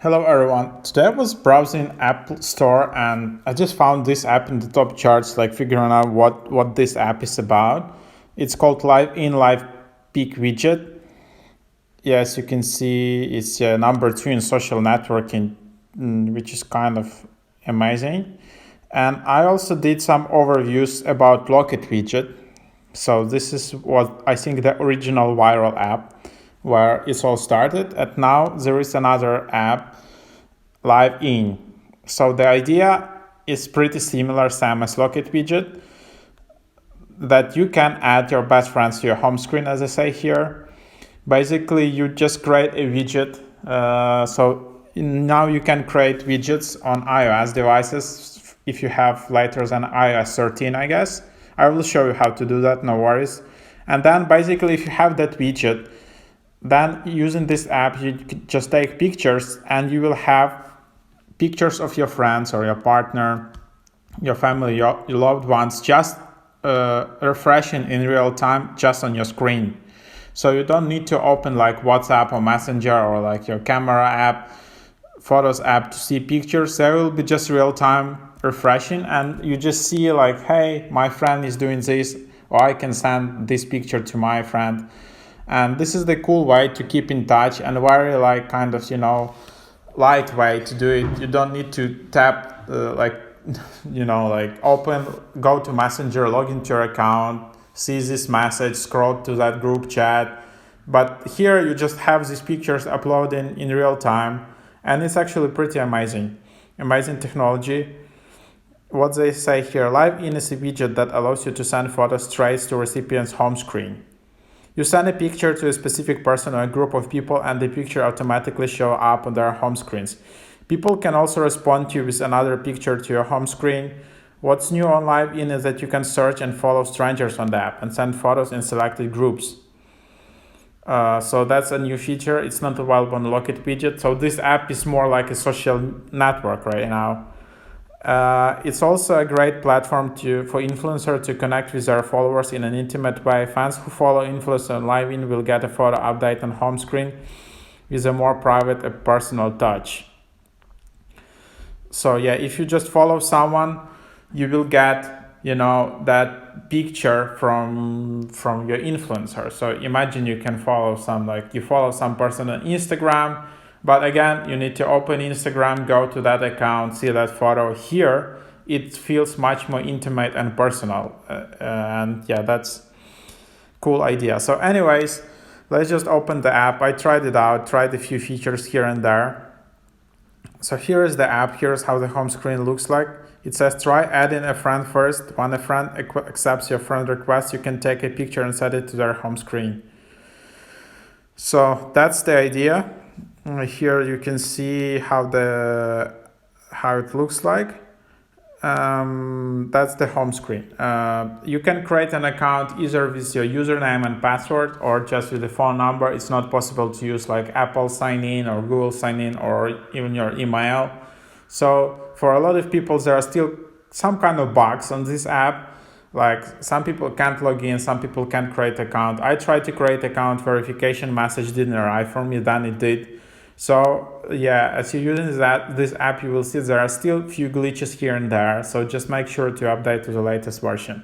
Hello everyone. Today I was browsing Apple Store and I just found this app in the top charts, like figuring out what this app is about. It's called LiveIn LivePic Widget. Yes, you can see it's number 2 in social networking, which is kind of amazing. And I also did some overviews about Locket Widget. So this is what I think the original viral app where it's all started. And now there is another app, LiveIn. So the idea is pretty similar, same as Locket Widget, that you can add your best friends to your home screen, as I say here. Basically, you just create a widget. So now you can create widgets on iOS devices if you have later than iOS 13, I guess. I will show you how to do that, no worries. And then basically, if you have that widget, then using this app, you just take pictures and you will have pictures of your friends or your partner, your family, your loved ones, just refreshing in real time just on your screen. So you don't need to open like WhatsApp or Messenger or like your camera app, Photos app to see pictures. They will be just real time refreshing and you just see like, hey, my friend is doing this, or I can send this picture to my friend. And this is the cool way to keep in touch and very like kind of, light way to do it. You don't need to tap like open, go to Messenger, log into your account, see this message, scroll to that group chat. But here you just have these pictures uploading in real time, and it's actually pretty amazing technology. What they say here, LiveIn is a widget that allows you to send photos straight to recipient's home screen. You send a picture to a specific person or a group of people and the picture automatically shows up on their home screens. People can also respond to you with another picture to your home screen. What's new on LiveIn is that you can search and follow strangers on the app and send photos in selected groups. So that's a new feature. It's not available on Locket Widget. So this app is more like a social network right now. It's also a great platform for influencers to connect with their followers in an intimate way. Fans who follow influencers on LiveIn will get a photo update on home screen with a more private and personal touch. So yeah, if you just follow someone, you will get that picture from your influencer. So imagine you can follow you follow some person on Instagram. But again, you need to open Instagram, go to that account, see that photo. Here, it feels much more intimate and personal. And yeah, that's cool idea. So anyways, let's just open the app. I tried it out, tried a few features here and there. So here is the app. Here's how the home screen looks like. It says try adding a friend first. When a friend accepts your friend request, you can take a picture and set it to their home screen. So that's the idea. Here you can see how it looks like. That's the home screen. You can create an account either with your username and password or just with the phone number. It's not possible to use like Apple sign in or Google sign in or even your email. So for a lot of people, there are still some kind of bugs on this app. Like some people can't log in, some people can't create account. I tried to create account, verification message didn't arrive for me, then it did. So yeah, as you're using this app, you will see there are still a few glitches here and there. So just make sure to update to the latest version.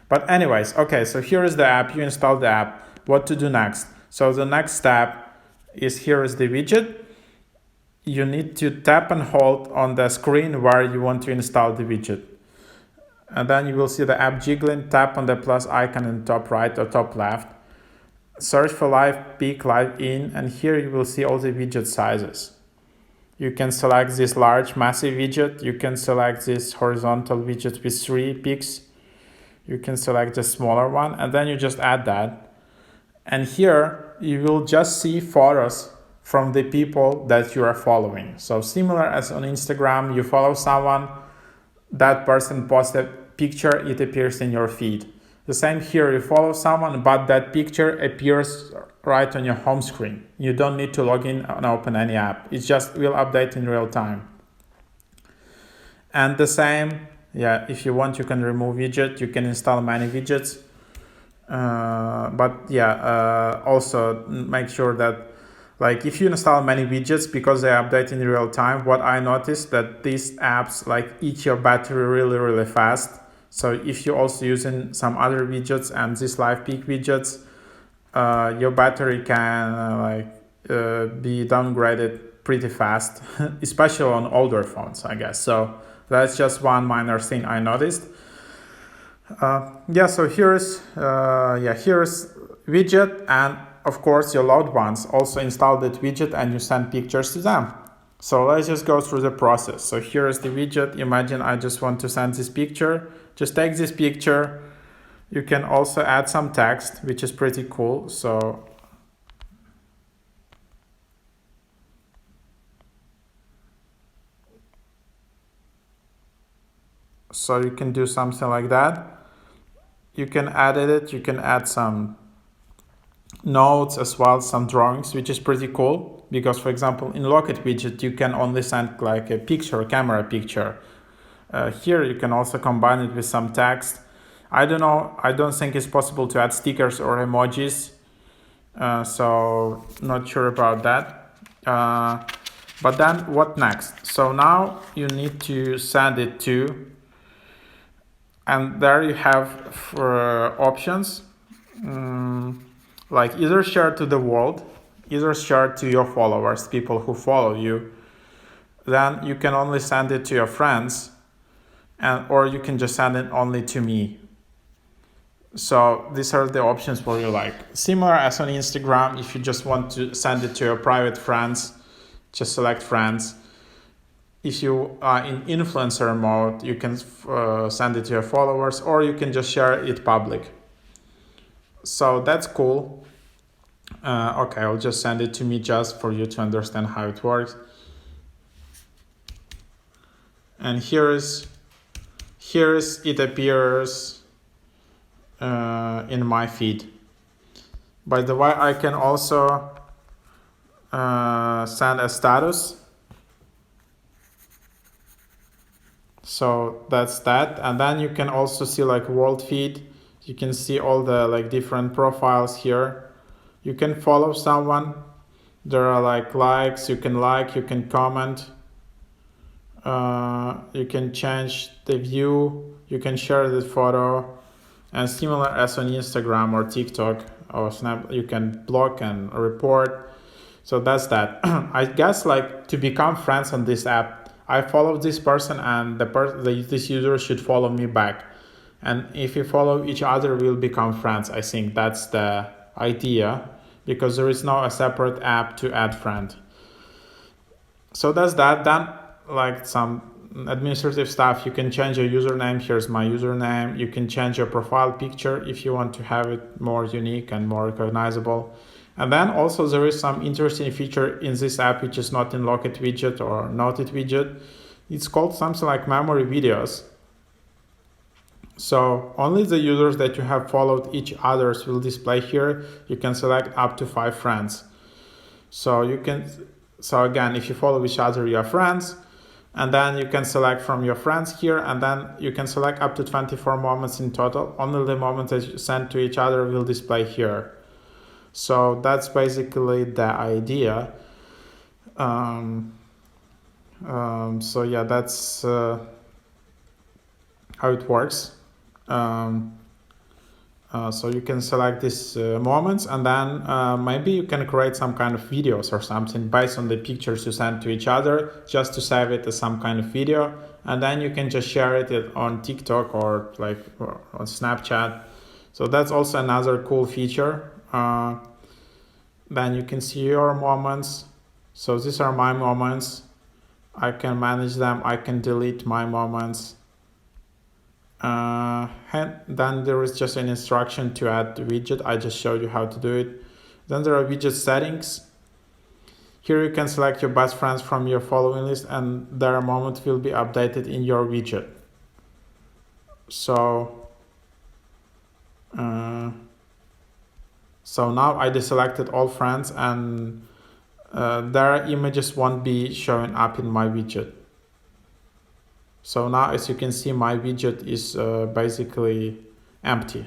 But anyways, okay, so here is the app. You install the app. What to do next? So the next step is here is the widget. You need to tap and hold on the screen where you want to install the widget. And then you will see the app jiggling. Tap on the plus icon in the top right or top left. Search for LivePic LiveIn, and here you will see all the widget sizes. You can select this large massive widget. You can select this horizontal widget with 3 pics. You can select the smaller one, and then you just add that. And here you will just see photos from the people that you are following. So similar as on Instagram, you follow someone, that person posts a picture, it appears in your feed. The same here, you follow someone, but that picture appears right on your home screen. You don't need to log in and open any app. It just will update in real time. And the same, yeah, if you want, you can remove widget. You can install many widgets. Also make sure that Like if you install many widgets, because they update in real time, what I noticed that these apps like eat your battery really fast. So if you're also using some other widgets and these LivePic widgets, your battery can be downgraded pretty fast, especially on older phones, I guess. So that's just one minor thing I noticed. So here's widget, and of course your loved ones also install that widget and you send pictures to them. So let's just go through the process. So here is the widget. Imagine I just want to send this picture. Just take this picture. You can also add some text, which is pretty cool. So you can do something like that. You can edit it. You can add some notes as well, some drawings, which is pretty cool, because for example in Locket widget you can only send like a picture, camera picture. Here you can also combine it with some text. I don't think it's possible to add stickers or emojis, so not sure about that. But then what next? So now you need to send it to, and there you have options. Like either share to the world, either share to your followers, people who follow you. Then you can only send it to your friends, or you can just send it only to me. So these are the options for you. Like similar as on Instagram, if you just want to send it to your private friends, just select friends. If you are in influencer mode, you can send it to your followers, or you can just share it public. So that's cool. Okay, I'll just send it to me just for you to understand how it works. And here's it appears in my feed. By the way, I can also send a status. So that's that. And then you can also see like world feed. You can see all the like different profiles here. You can follow someone. There are like likes, you can comment. You can change the view, you can share the photo, and similar as on Instagram or TikTok or Snap, you can block and report. So that's that. I guess like to become friends on this app, I follow this person and this user should follow me back. And if we follow each other, we'll become friends. I think that's the idea, because there is no a separate app to add friend. So that's that. Then like some administrative stuff, you can change your username. Here's my username. You can change your profile picture if you want to have it more unique and more recognizable. And then also there is some interesting feature in this app, which is not in Locket widget or Noted widget. It's called something like memory videos. So only the users that you have followed each others will display here. You can select up to 5 friends. So again, if you follow each other, you are friends. And then you can select from your friends here, and then you can select up to 24 moments in total. Only the moments that you send to each other will display here. So that's basically the idea. So yeah, that's how it works. So you can select these moments, and then maybe you can create some kind of videos or something based on the pictures you send to each other, just to save it as some kind of video, and then you can just share it on TikTok or on Snapchat. So that's also another cool feature. Then you can see your moments. So these are my moments. I can manage them. I can delete my moments. And then there is just an instruction to add the widget. I just showed you how to do it. Then there are widget settings. Here you can select your best friends from your following list, and their moment will be updated in your widget. So now I deselected all friends, and their images won't be showing up in my widget. So now, as you can see, my widget is basically empty.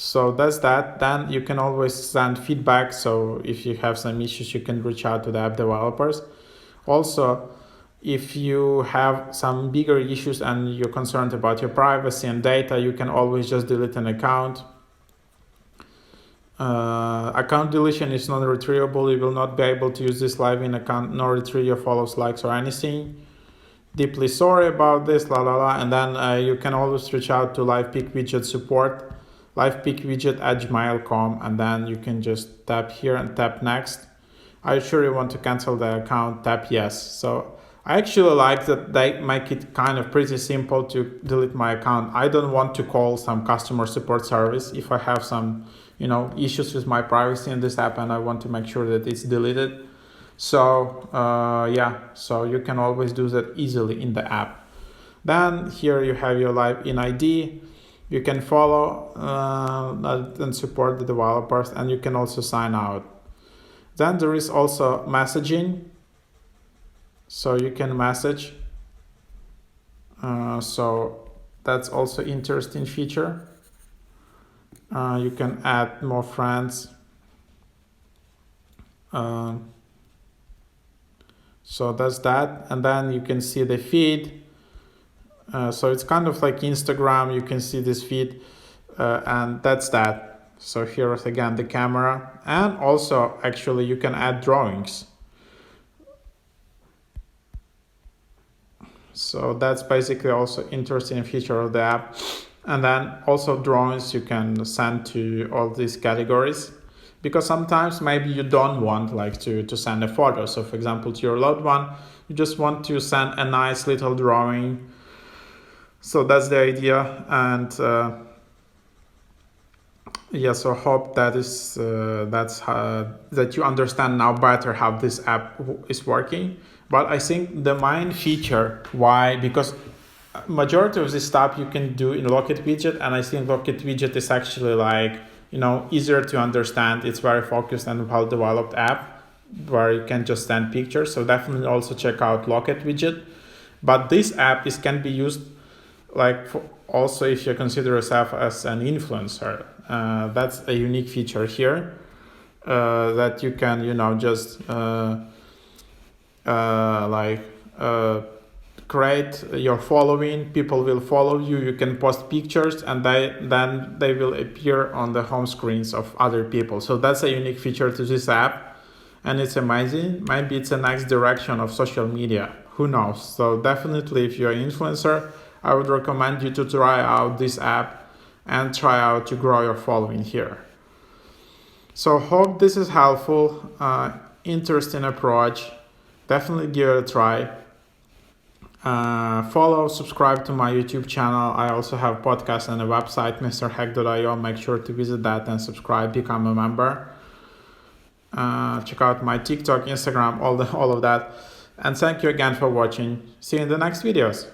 So that's that. Then you can always send feedback. So if you have some issues, you can reach out to the app developers. Also, if you have some bigger issues and you're concerned about your privacy and data, you can always just delete an account. Account deletion is non-retrievable. You will not be able to use this LiveIn account, nor retrieve your follows, likes, or anything. Deeply sorry about this, la la la. And then you can always reach out to LivePic Widget support, livepicwidget@gmail.com, and then you can just tap here and tap next. Are you sure you want to cancel the account? Tap yes. So I actually like that they make it kind of pretty simple to delete my account. I don't want to call some customer support service if I have some, issues with my privacy in this app and I want to make sure that it's deleted. So so you can always do that easily in the app. Then here you have your LiveIn ID. You can follow and support the developers, and you can also sign out. Then there is also messaging. So you can message. So that's also interesting feature. You can add more friends. So that's that. And then you can see the feed. So it's kind of like Instagram. You can see this feed, and that's that. So here is again the camera, and also actually you can add drawings. So that's basically also interesting feature of the app. And then also drawings you can send to all these categories, because sometimes maybe you don't want to send a photo. So for example, to your loved one, you just want to send a nice little drawing. So that's the idea. And so hope that is that you understand now better how this app is working. But I think the main feature because majority of this stuff you can do in LivePic Widget, and I think LivePic Widget is actually easier to understand. It's very focused and well developed app where you can just send pictures. So definitely also check out LivePic Widget. But this app can be used also if you consider yourself as an influencer. That's a unique feature here, that you can just create your following. People will follow you. You can post pictures, and then they will appear on the home screens of other people. So that's a unique feature to this app, and it's amazing. Maybe it's the next direction of social media. Who knows? So definitely, if you're an influencer, I would recommend you to try out this app and try out to grow your following here. So hope this is helpful. Interesting approach. Definitely give it a try. Follow, subscribe to my YouTube channel. I also have podcast and a website, mrhack.io. Make sure to visit that and subscribe, become a member. Check out my TikTok, Instagram, all of that. And thank you again for watching. See you in the next videos.